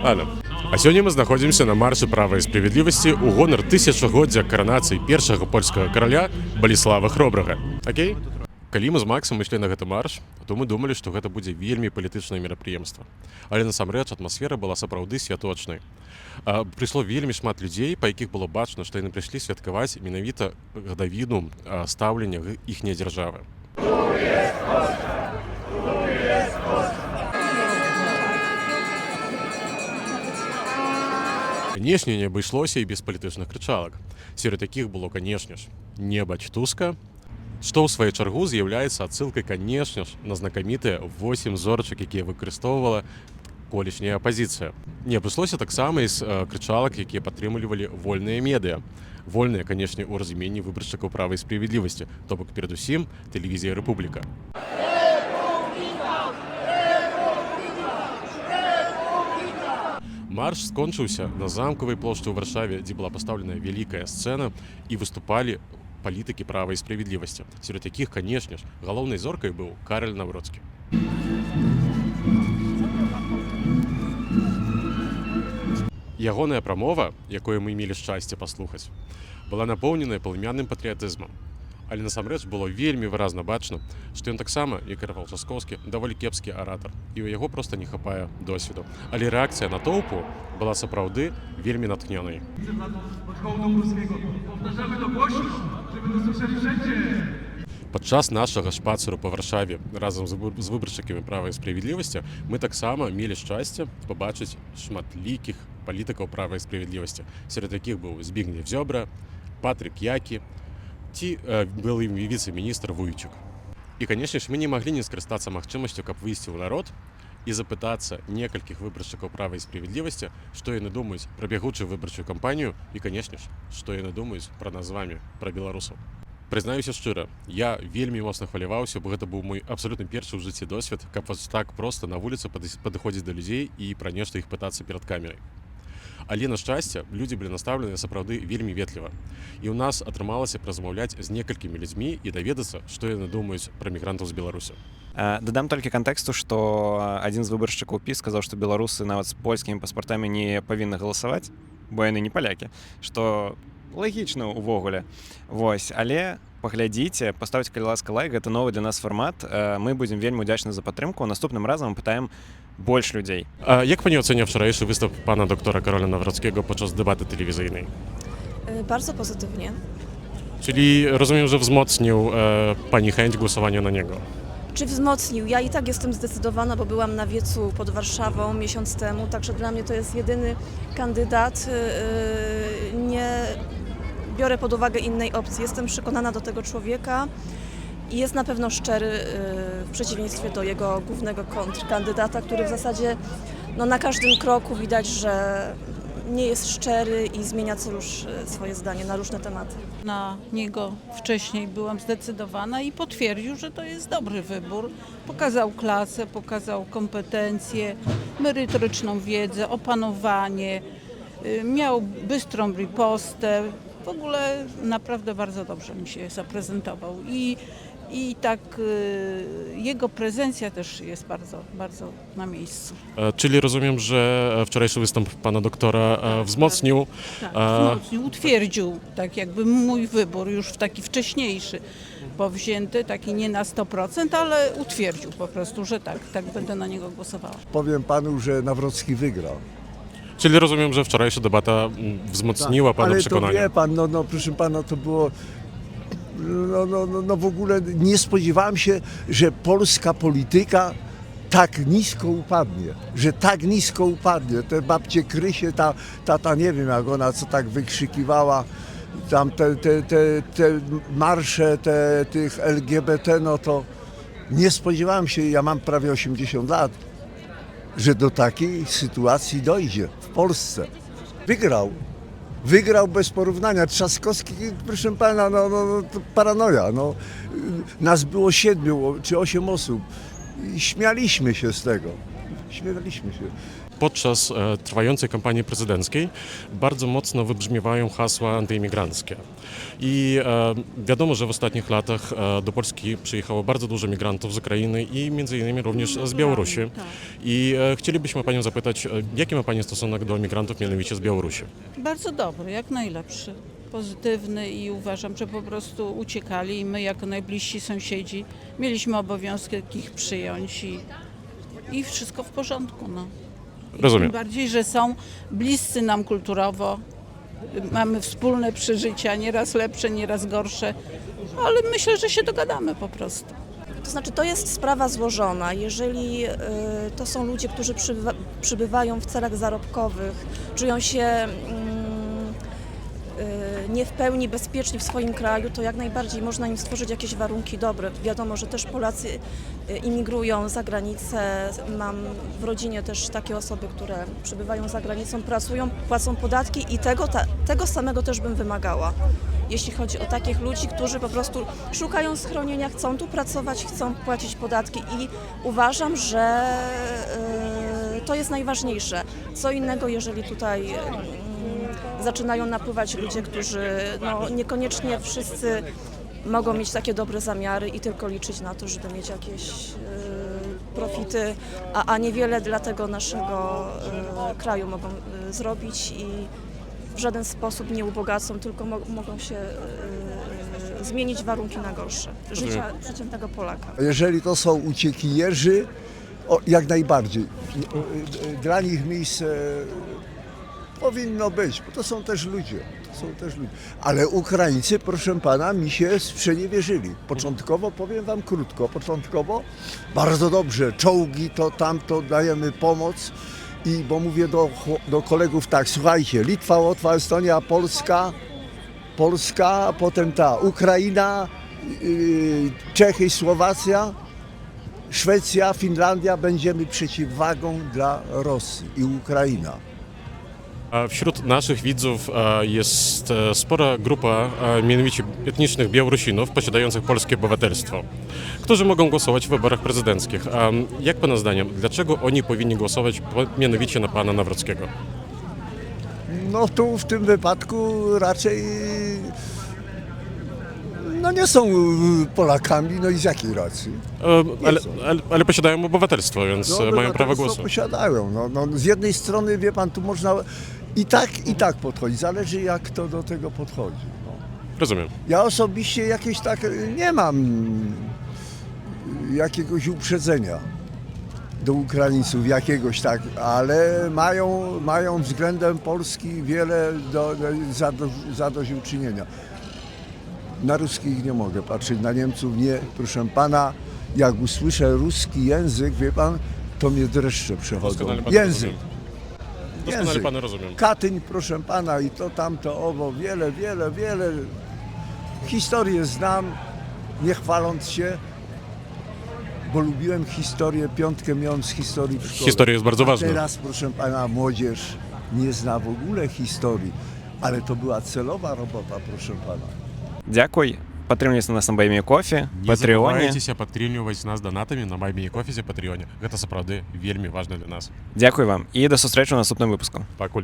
Ладно. А сёння мы знаходзімся на маршы права і справядлівасці ў гонар тысячагоддзя каранацыі першага польскага караля Баліслава Хробрага. Окей? Калі мы з Максам ішлі на гэты марш, то мы думалі, што гэта будзе вельмі палітычнае мерапрыемства. Але насамрэч атмасфера была сапраўды святочнай. Прыйшло вельмі шмат людзей, па якіх было бачна, што яны прыйшлі святкаваць менавіта гадавіну стаўлення іхняй дзяржавы. Канешне, не абышлося і без палітычных крычалак. Сярод якіх было, канешне ж, не бацьтуска, што ў сваю чаргу з'яўляецца адсылкай, канешне ж, на знакамітыя 8 зорачак, якія выкарыстоўвала колішняя апазіцыя. Не абышлося таксама і з крычалак, якія падтрымлівалі вольныя медыа. Вольныя, канешне, у разуменні выбаршчыкаў права і справядлівасці, то бок перадусім тэлевізія Рэпубліка. Марш скончыўся на замкавай плошчы ў Варшаве, дзе была пастаўлена вялікая сцэна і выступалі палітыкі права і справядлівасці, сярод якіх, канешне ж, галоўнай зоркай быў Караль Навроцкі. Ягоная прамова, якую мы мелі шчасце паслухаць, была напоўненая палымянным патрыятызмам. Але насамрэч было вельмі выразна бачна, што ён таксама, як і Рафал Часкоўскі, даволі кепскі аратар, і ў яго проста не хапае досведу. Але рэакцыя натоўпу была сапраўды вельмі натхнёнай. Падчас нашага шпацыру па Варшаве разам з выбаршчыкамі права і справядлівасці мы таксама мелі шчасце пабачыць шматлікіх палітыкаў права і справядлівасці, сярод якіх быў Збігнеў Зёбра, Патрык Які, ці былы віцэ-міністр Вуйчук. І, канешне ж, мы не маглі не скарыстацца магчымасцю, каб выйсці ў народ і запытацца некалькіх выбаршчыкаў права і справядлівасці, што яны думаюць пра бягучую выбарчую кампанію і, канешне ж, што яны думаюць пра нас з вамі, пра беларусаў. Прызнаюся шчыра, я вельмі моцна хваляваўся, бо гэта быў мой абсалютна першы ў жыцці досвед, каб вось так проста на вуліцы падыходзіць да людзей і пра нешта іх пытацца перад камерай. Але, на шчасце, людзі былі настаўлены сапраўды вельмі ветліва. І ў нас атрымалася размаўляць з некалькімі людзьмі і даведацца, што яны думаюць пра мігрантаў з Беларусі. Дадам толькі кантэксту, што адзін з выбаршчыкаў ПіС сказаў, што беларусы нават з польскімі паспартамі не павінны галасаваць, бо яны не палякі, што лагічна ўвогуле. Вось, але паглядзіце, паставьце, калі ласка, лайк, гэта новы для нас фармат. Мы будзем вельмі ўдзячны за падтрымку. Наступным разам мы пытаем больш людзей. Jak pani ocenia wczorajszy występ pana doktora Karola Nawrockiego podczas debaty telewizyjnej? Bardzo pozytywnie. Czyli rozumiem, że wzmocnił pani chęć głosowania na niego. Czy wzmocnił? Ja i tak jestem zdecydowana, bo byłam na wiecu pod Warszawą miesiąc temu, także dla mnie to jest jedyny kandydat. Nie biorę pod uwagę innej opcji. Jestem przekonana do tego człowieka i jest na pewno szczery w przeciwieństwie do jego głównego kontrkandydata, który w zasadzie na każdym kroku widać, że nie jest szczery i zmienia co już swoje zdanie na różne tematy. Na niego wcześniej byłam zdecydowana i potwierdził, że to jest dobry wybór. Pokazał klasę, pokazał kompetencje, merytoryczną wiedzę, opanowanie, miał bystrą ripostę. W ogóle naprawdę bardzo dobrze mi się zaprezentował i tak jego prezencja też jest bardzo, bardzo na miejscu. Czyli rozumiem, że wczorajszy występ pana doktora wzmocnił. Tak, wzmocnił, utwierdził tak jakby mój wybór już w taki wcześniejszy, powzięty, taki nie na 100%, ale utwierdził po prostu, że tak będę na niego głosowała. Powiem panu, że Nawrocki wygrał. Czyli rozumiem, że wczorajsza debata wzmocniła pana przekonanie. Ale to wie pan, proszę pana, to było... w ogóle nie spodziewałem się, że polska polityka tak nisko upadnie, że tak nisko upadnie. Te babcie Krysie, ta nie wiem jak ona co tak wykrzykiwała, tam te marsze tych LGBT, no to nie spodziewałem się, ja mam prawie 80 lat, że do takiej sytuacji dojdzie w Polsce. Wygrał bez porównania. Trzaskowski, proszę pana, to paranoja. Nas było 7 czy 8 osób i śmialiśmy się z tego. Śmialiśmy się. podczas trwającej kampanii prezydenckiej bardzo mocno wybrzmiewają hasła antyimigranckie. I wiadomo, że w ostatnich latach do Polski przyjechało bardzo dużo migrantów z Ukrainy i między innymi również z Białorusi. I chcielibyśmy Panią zapytać, jaki ma Pani stosunek do migrantów, mianowicie z Białorusi? Bardzo dobry, jak najlepszy, pozytywny i uważam, że po prostu uciekali i my jako najbliżsi sąsiedzi mieliśmy obowiązek ich przyjąć i wszystko w porządku. No. Rozumiem. Tym bardziej, że są bliscy nam kulturowo, mamy wspólne przeżycia, nieraz lepsze, nieraz gorsze, ale myślę, że się dogadamy po prostu. To znaczy, to jest sprawa złożona. Jeżeli to są ludzie, którzy przybywają w celach zarobkowych, czują się nie w pełni bezpieczni w swoim kraju, to jak najbardziej można im stworzyć jakieś warunki dobre. Wiadomo, że też Polacy imigrują za granicę. Mam w rodzinie też takie osoby, które przybywają za granicą, pracują, płacą podatki i tego samego też bym wymagała. Jeśli chodzi o takich ludzi, którzy po prostu szukają schronienia, chcą tu pracować, chcą płacić podatki i uważam, że to jest najważniejsze. Co innego, jeżeli tutaj zaczynają napływać ludzie, którzy niekoniecznie wszyscy mogą mieć takie dobre zamiary i tylko liczyć na to, żeby mieć jakieś profity, a niewiele dla tego naszego kraju mogą zrobić i w żaden sposób nie ubogacą, tylko mogą się zmienić warunki na gorsze życia przeciętnego Polaka. Jeżeli to są uciekinierzy, jak najbardziej. Dla nich miejsce powinno być, bo to są też ludzie. Ale Ukraińcy, proszę pana, mi się sprzeniewierzyli. Początkowo, powiem wam krótko, bardzo dobrze, czołgi, to tamto, dajemy pomoc. Bo mówię do kolegów tak, słuchajcie, Litwa, Łotwa, Estonia, Polska, a potem ta Ukraina, Czechy, Słowacja, Szwecja, Finlandia, będziemy przeciwwagą dla Rosji i Ukraina. Wśród naszych widzów jest spora grupa, mianowicie etnicznych Białorusinów posiadających polskie obywatelstwo, którzy mogą głosować w wyborach prezydenckich. Jak Pana zdaniem, dlaczego oni powinni głosować mianowicie na Pana Nawrockiego? No tu w tym wypadku raczej nie są Polakami, no i z jakiej racji? Ale posiadają obywatelstwo, więc mają prawo głosu. Posiadają. Z jednej strony, wie pan, tu można i tak podchodzić, zależy jak kto do tego podchodzi. Rozumiem. Ja osobiście jakieś tak nie mam jakiegoś uprzedzenia do Ukraińców, jakiegoś tak, ale mają względem Polski wiele zadośćuczynienia. Na ruskich nie mogę patrzeć, na Niemców nie, proszę pana, jak usłyszę ruski język, wie pan, to mnie dreszcze przechodzą. Język. Doskonale Pana rozumiem. Katyń, proszę pana, i to tamto, owo, wiele historię znam, nie chwaląc się, bo lubiłem historię, 5 miałem z historii w szkole. Historia jest bardzo ważna. Teraz, proszę pana, młodzież nie zna w ogóle historii, ale to była celowa robota, proszę pana. Дякуй. Падтрымлівайце нас на Баймі Кофі, Не Патріоні. забывайцеся падтрымліваць нас донатамі на Баймі Кофі, Патріоне. Гэта сапраўды вельмі важна для нас. Дякую вам і до зустрічі у наступному випуску. Пакуль.